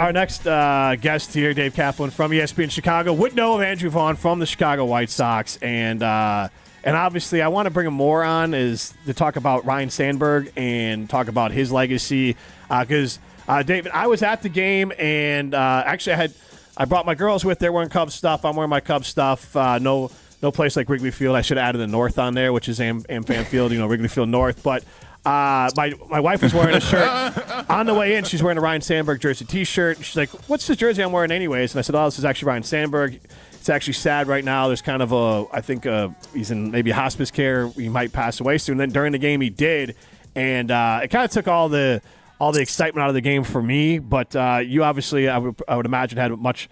our next guest here, Dave Kaplan from ESPN Chicago, would know of Andrew Vaughn from the Chicago White Sox, and obviously I want to bring him more on is to talk about Ryan Sandberg and talk about his legacy because David, I was at the game and actually I brought my girls with. They're wearing Cubs stuff. I'm wearing my Cubs stuff. No place like Wrigley Field. I should have added the North on there, which is AmFam Field, Wrigley Field North, but. My wife was wearing a shirt on the way in. She's wearing a Ryan Sandberg jersey T-shirt. She's like, "What's the jersey I'm wearing, anyways?" And I said, "Oh, this is actually Ryan Sandberg. It's actually sad right now. There's kind of I think he's in maybe hospice care. He might pass away soon." And then during the game, he did, and it kind of took all the excitement out of the game for me. But you obviously, I would imagine, had a much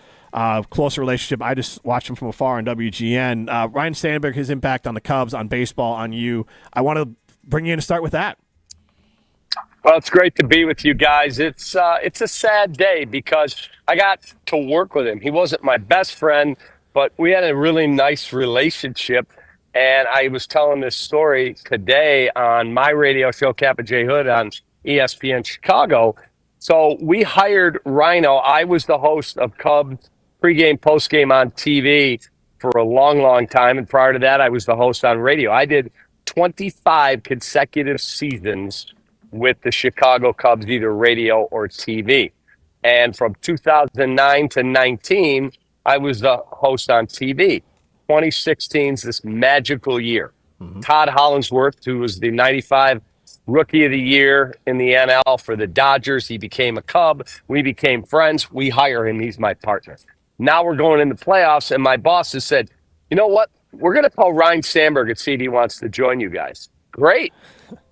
closer relationship. I just watched him from afar on WGN. Ryan Sandberg, his impact on the Cubs, on baseball, on you. I want to bring you in to start with that. Well, it's great to be with you guys. It's a sad day because I got to work with him. He wasn't my best friend, but we had a really nice relationship. And I was telling this story today on my radio show, Kappa J. Hood, on ESPN Chicago. So we hired Rhino. I was the host of Cubs pregame, postgame on TV for a long, long time. And prior to that, I was the host on radio. I did 25 consecutive seasons with the Chicago Cubs, either radio or TV. And from 2009 to 19, I was the host on TV. 2016 is this magical year. Mm-hmm. Todd Hollinsworth, who was the 95 Rookie of the Year in the NL for the Dodgers, he became a Cub. We became friends. We hire him. He's my partner. Now we're going in the playoffs, and my boss has said, "You know what? We're going to call Ryan Sandberg and see if he wants to join you guys." Great.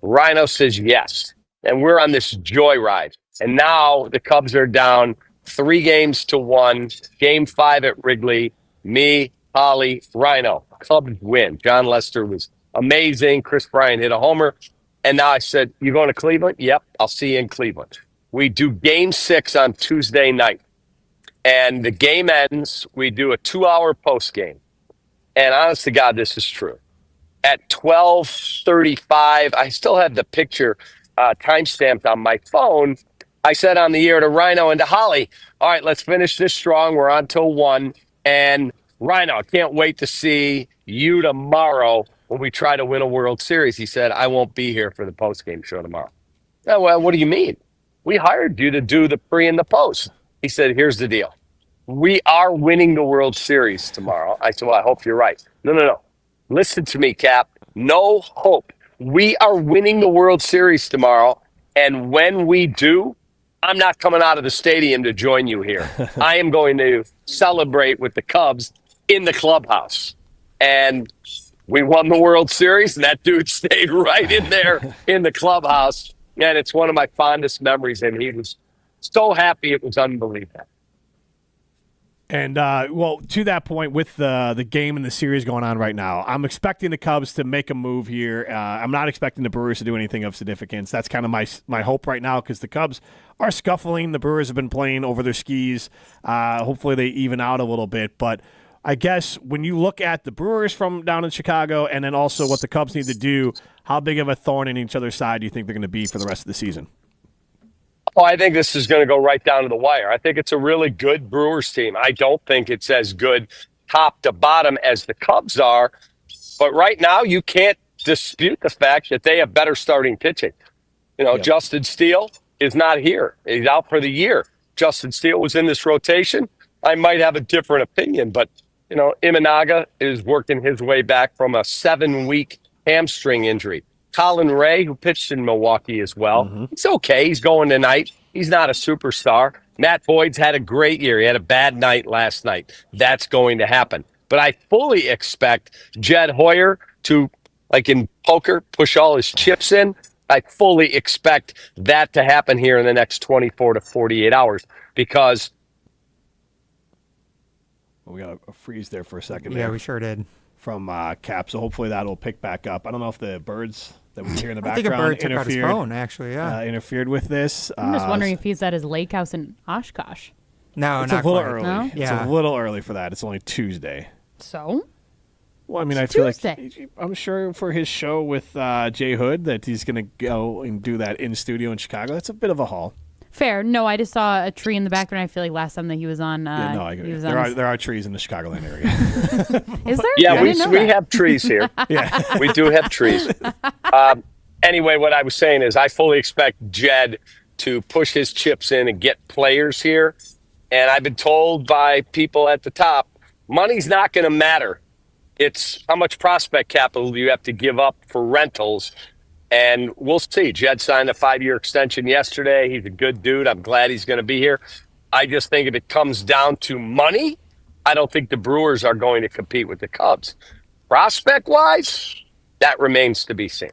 Rhino says yes. And we're on this joyride. And now the Cubs are down 3-1, Game 5 at Wrigley. Me, Holly, Rhino. Cubs win. John Lester was amazing. Chris Bryant hit a homer. And now I said, "You going to Cleveland?" "Yep, I'll see you in Cleveland." We do Game 6 on Tuesday night. And the game ends. We do a 2-hour post game. And honest to God, this is true. At 12:35, I still have the picture time-stamped on my phone. I said on the air to Rhino and to Holly, "All right, let's finish this strong. We're on till 1. And Rhino, I can't wait to see you tomorrow when we try to win a World Series." He said, "I won't be here for the post-game show tomorrow." "Oh, well, what do you mean? We hired you to do the pre and the post." He said, "Here's the deal. We are winning the World Series tomorrow." I said, "Well, I hope you're right." No. Listen to me, Cap. No hope. We are winning the World Series tomorrow. And when we do, I'm not coming out of the stadium to join you here. I am going to celebrate with the Cubs in the clubhouse. And we won the World Series, and that dude stayed right in there in the clubhouse. And it's one of my fondest memories. And he was so happy. It was unbelievable. And, well, to that point, with the game and the series going on right now, I'm expecting the Cubs to make a move here. I'm not expecting the Brewers to do anything of significance. That's kind of my hope right now because the Cubs are scuffling. The Brewers have been playing over their skis. Hopefully they even out a little bit. But I guess when you look at the Brewers from down in Chicago and then also what the Cubs need to do, how big of a thorn in each other's side do you think they're going to be for the rest of the season? Oh, I think this is going to go right down to the wire. I think it's a really good Brewers team. I don't think it's as good top to bottom as the Cubs are. But right now, you can't dispute the fact that they have better starting pitching. Justin Steele is not here. He's out for the year. Justin Steele was in this rotation. I might have a different opinion, but, Imanaga is working his way back from a 7-week hamstring injury. Colin Ray, who pitched in Milwaukee as well. He's okay. He's going tonight. He's not a superstar. Matt Boyd's had a great year. He had a bad night last night. That's going to happen. But I fully expect Jed Hoyer to, like in poker, push all his chips in. I fully expect that to happen here in the next 24 to 48 hours because we got a freeze there for a second. Yeah, we sure did. From Cap, so hopefully that'll pick back up. I don't know if the birds that we hear in the I background think a bird took out his phone, actually, interfered with this. I'm just wondering if he's at his lake house in Oshkosh. No, it's not a little quite. early. No? It's a little early for that. It's only Tuesday. So? Well, I mean, It's I feel Tuesday. like I'm sure for his show with Jay Hood that he's going to go and do that in studio in Chicago. That's a bit of a haul. Fair. No, I just saw a tree in the background. I feel like last time that he was on. I agree. There are trees in the Chicagoland area. Is there? Yeah, I didn't know we that. have trees here. Yeah. We do have trees. Anyway, what I was saying is I fully expect Jed to push his chips in and get players here. And I've been told by people at the top, money's not going to matter. It's how much prospect capital you have to give up for rentals. And we'll see. Jed signed a 5-year extension yesterday. He's a good dude. I'm glad he's going to be here. I just think if it comes down to money, I don't think the Brewers are going to compete with the Cubs. Prospect-wise, that remains to be seen.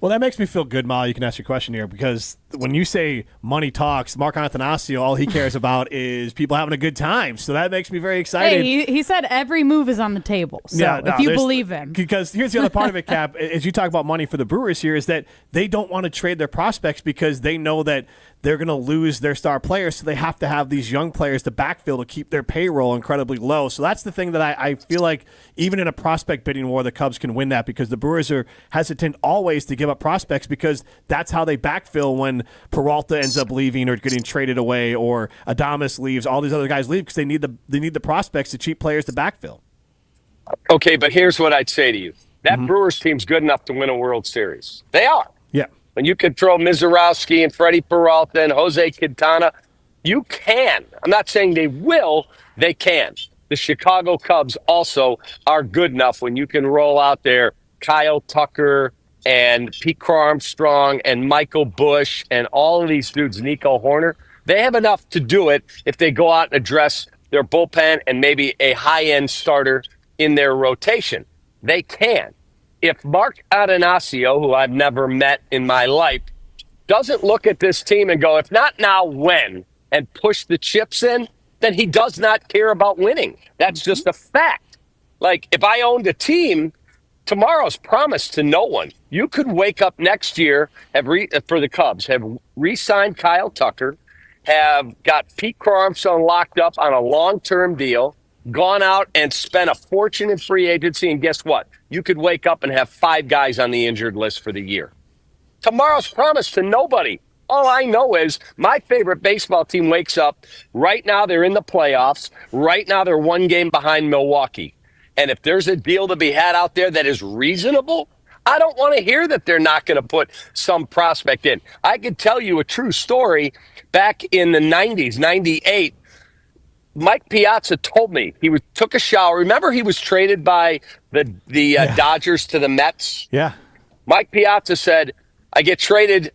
Well, that makes me feel good, Molly. You can ask your question here because when you say money talks, Mark Attanasio, all he cares about is people having a good time. So that makes me very excited. Hey, he said every move is on the table. So if you believe him. Because here's the other part of it, Cap, as you talk about money for the Brewers here, is that they don't want to trade their prospects because they know that they're going to lose their star players, so they have to have these young players to backfill to keep their payroll incredibly low. So that's the thing that I feel like even in a prospect bidding war, the Cubs can win that because the Brewers are hesitant always to give up prospects because that's how they backfill when Peralta ends up leaving or getting traded away or Adames leaves. All these other guys leave because they need the prospects, the cheap players to backfill. Okay, but here's what I'd say to you. That Brewers team's good enough to win a World Series. They are. Yeah. When you can throw Mizorowski and Freddie Peralta and Jose Quintana, you can. I'm not saying they will. They can. The Chicago Cubs also are good enough when you can roll out there Kyle Tucker and Pete Armstrong and Michael Bush and all of these dudes, Nico Horner. They have enough to do it if they go out and address their bullpen and maybe a high-end starter in their rotation. They can. If Mark Attanasio, who I've never met in my life, doesn't look at this team and go, if not now, when, and push the chips in, then he does not care about winning. That's just a fact. Like, if I owned a team, tomorrow's promised to no one. You could wake up next year for the Cubs, have re-signed Kyle Tucker, have got Pete Armstrong locked up on a long-term deal, gone out and spent a fortune in free agency, and guess what? You could wake up and have 5 guys on the injured list for the year. Tomorrow's promised to nobody. All I know is my favorite baseball team wakes up. Right now, they're in the playoffs. Right now, they're 1 game behind Milwaukee. And if there's a deal to be had out there that is reasonable, I don't want to hear that they're not going to put some prospect in. I could tell you a true story. Back in the 90s, 98, Mike Piazza told me he took a shower. Remember, he was traded by the Dodgers to the Mets? Yeah. Mike Piazza said, I get traded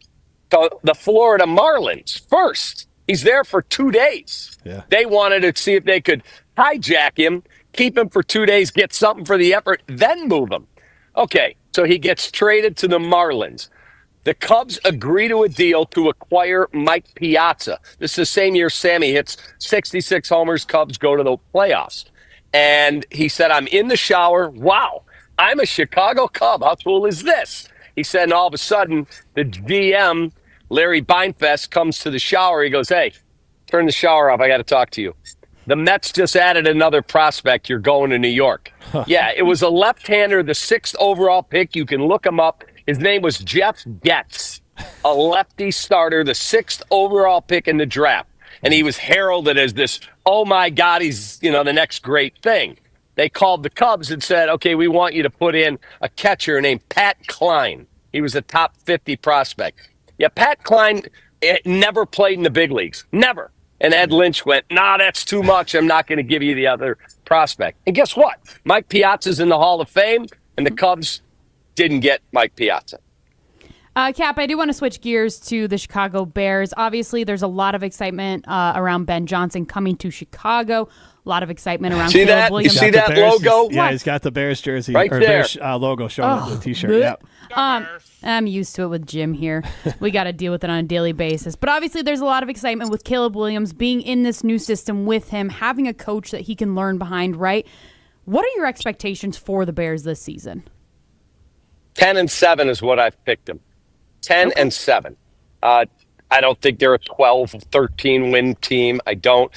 to the Florida Marlins first. He's there for 2 days. Yeah. They wanted to see if they could hijack him, keep him for 2 days, get something for the effort, then move him. Okay, so he gets traded to the Marlins. The Cubs agree to a deal to acquire Mike Piazza. This is the same year Sammy hits 66 homers, Cubs go to the playoffs. And he said, I'm in the shower. Wow, I'm a Chicago Cub. How cool is this? He said, and all of a sudden, the GM, Larry Beinfest, comes to the shower. He goes, hey, turn the shower off. I got to talk to you. The Mets just added another prospect. You're going to New York. Yeah, it was a left-hander, the 6th overall pick. You can look him up. His name was Jeff Getz, a lefty starter, the 6th overall pick in the draft. And he was heralded as this, oh, my God, he's, the next great thing. They called the Cubs and said, okay, we want you to put in a catcher named Pat Klein. He was a top 50 prospect. Yeah, Pat Klein never played in the big leagues. Never. And Ed Lynch went, nah, that's too much. I'm not going to give you the other prospect. And guess what? Mike Piazza's in the Hall of Fame, and the Cubs didn't get Mike Piazza. Cap, I do want to switch gears to the Chicago Bears. Obviously, there's a lot of excitement around Ben Johnson coming to Chicago. A lot of excitement around Caleb Williams. You see that logo? Yeah, he's got the Bears jersey. Right or there. Bears logo showing up the T-shirt. Yep. I'm used to it with Jim here. We got to deal with it on a daily basis. But obviously, there's a lot of excitement with Caleb Williams being in this new system with him, having a coach that he can learn behind, right? What are your expectations for the Bears this season? 10-7 is what I've picked them. 10-7. I don't think they're a 12, 13 win team. I do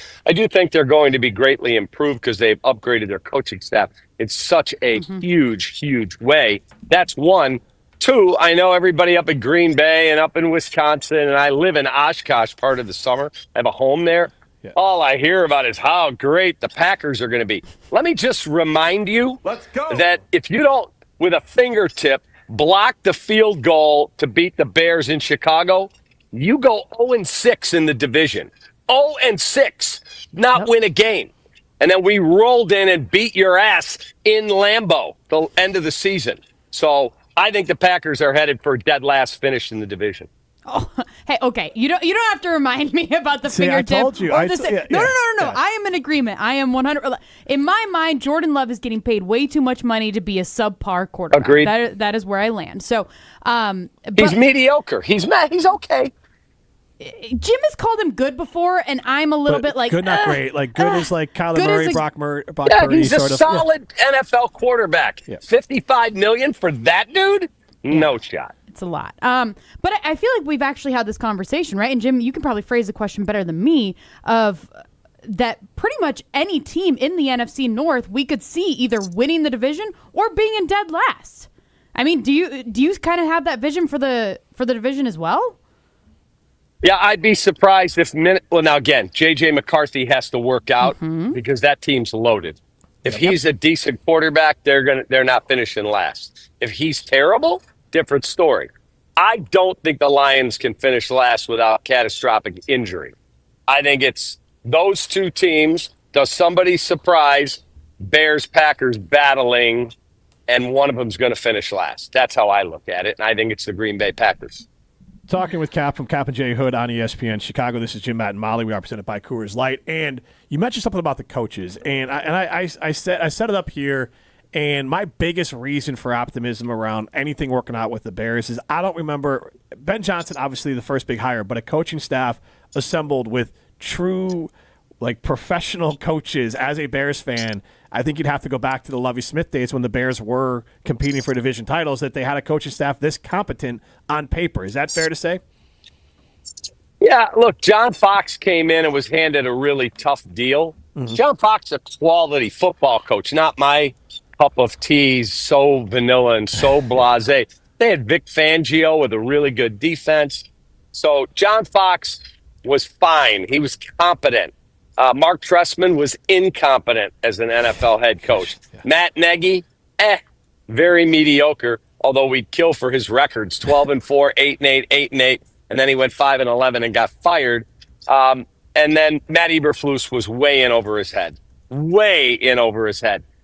think they're going to be greatly improved because they've upgraded their coaching staff in such a huge, huge way. That's one. 2, I know everybody up in Green Bay and up in Wisconsin, and I live in Oshkosh part of the summer. I have a home there. Yeah. All I hear about is how great the Packers are going to be. Let me just remind you that if you don't, with a fingertip, block the field goal to beat the Bears in Chicago, you go 0-6 in the division. 0-6, not win a game. And then we rolled in and beat your ass in Lambeau the end of the season. So I think the Packers are headed for a dead last finish in the division. Oh, hey, okay. You don't have to remind me about the fingertip. I told you. No. I am in agreement. I am 100. In my mind, Jordan Love is getting paid way too much money to be a subpar quarterback. Agreed. That is where I land. So, he's mediocre. He's okay. Jim has called him good before, and I'm a little bit like good, not great. Like good is like Kyler Murray, Brock Purdy. He's a sort of, solid NFL quarterback. Yeah. $55 million for that dude? No shot. It's a lot. But I feel like we've actually had this conversation, right? And Jim, you can probably phrase the question better than me of that pretty much any team in the NFC North we could see either winning the division or being in dead last. I mean, do you kind of have that vision for the division as well? Yeah, I'd be surprised if now again, JJ McCarthy has to work out because that team's loaded. If he's a decent quarterback, they're not finishing last. If he's terrible, different story. I don't think the Lions can finish last without catastrophic injury. I think it's those two teams. Does somebody surprise Bears-Packers battling, and one of them's going to finish last? That's how I look at it, and I think it's the Green Bay Packers. Talking with Cap from Cap and J Hood on ESPN Chicago. This is Jim, Matt, and Molly. We are presented by Coors Light. And you mentioned something about the coaches, and I set it up here. And my biggest reason for optimism around anything working out with the Bears is I don't remember Ben Johnson, obviously the first big hire, but a coaching staff assembled with true, like professional coaches. As a Bears fan, I think you'd have to go back to the Lovie Smith days when the Bears were competing for division titles, that they had a coaching staff this competent on paper. Is that fair to say? Yeah, look, John Fox came in and was handed a really tough deal. Mm-hmm. John Fox is a quality football coach, not my cup of tea, so vanilla and so blasé. They had Vic Fangio with a really good defense. So John Fox was fine. He was competent. Mark Trestman was incompetent as an NFL head coach. Yeah. Matt Nagy, very mediocre, although we'd kill for his records, 12-4, 8-8, 8-8, and then he went 5-11 and got fired. And then Matt Eberflus was way in over his head.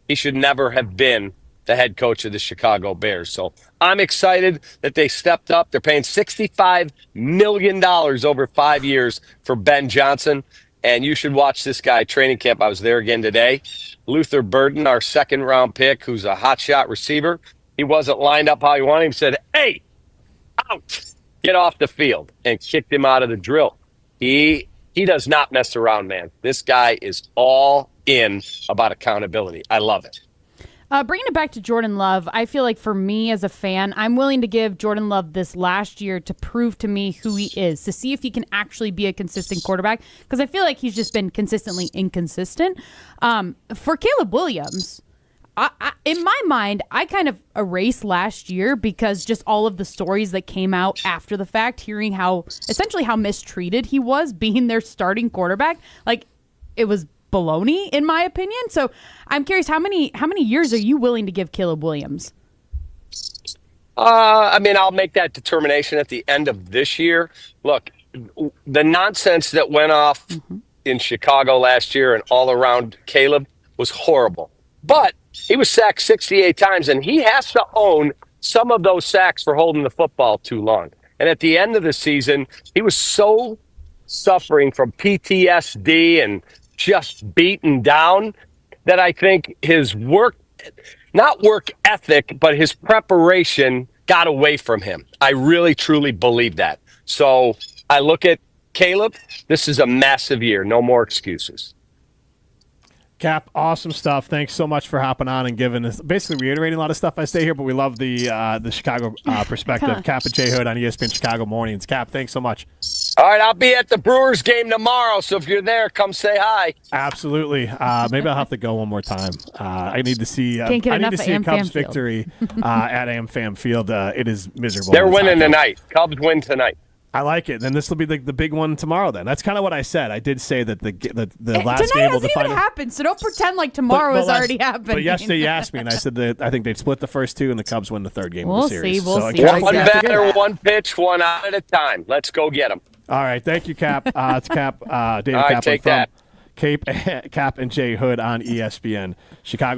He should never have been the head coach of the Chicago Bears. So I'm excited that they stepped up. They're paying $65 million over 5 years for Ben Johnson. And you should watch this guy training camp. I was there again today. Luther Burden, our second-round pick, who's a hotshot receiver. He wasn't lined up how he wanted. He said, "Hey, out, get off the field," and kicked him out of the drill. He does not mess around, man. This guy is all in about accountability. I love it. Bringing it back to Jordan Love, I feel like for me as a fan, I'm willing to give Jordan Love this last year to prove to me who he is, to see if he can actually be a consistent quarterback, because I feel like he's just been consistently inconsistent. For Caleb Williams, in my mind, I kind of erased last year because just all of the stories that came out after the fact, hearing how mistreated he was being their starting quarterback. Like, it was baloney, in my opinion. So I'm curious, how many years are you willing to give Caleb Williams? I'll make that determination at the end of this year. Look, the nonsense that went off in Chicago last year and all around Caleb was horrible. But he was sacked 68 times, and he has to own some of those sacks for holding the football too long. And at the end of the season, he was so suffering from PTSD and just beaten down that I think his not work ethic, but his preparation got away from him. I really, truly believe that. So I look at Caleb. This is a massive year. No more excuses. Cap, awesome stuff. Thanks so much for hopping on and giving us, basically reiterating a lot of stuff I say here, but we love the Chicago perspective. Cap and J Hood on ESPN Chicago Mornings. Cap, thanks so much. All right, I'll be at the Brewers game tomorrow, so if you're there, come say hi. Absolutely. Maybe I'll have to go one more time. I need to see. Can't get I need enough to see at a Cubs AmFam Field. victory at AmFam Field. It is miserable. They're It's winning hot. tonight. Cubs win tonight. I like it. Then this will be the big one tomorrow. Then that's kind of what I said. I did say that the last Tonight game will hasn't define even it. happened, so don't pretend like tomorrow has already happened. But yesterday you asked me, and I said that I think they'd split the first two, and the Cubs win the third game We'll of the series. see, we'll So, see. Cap, One you have to get batter, it. one pitch, one out at a time. Let's go get them. All right, thank you, Cap. It's Cap. David All right, Kaplan take from that. Cap and Jay Hood on ESPN Chicago.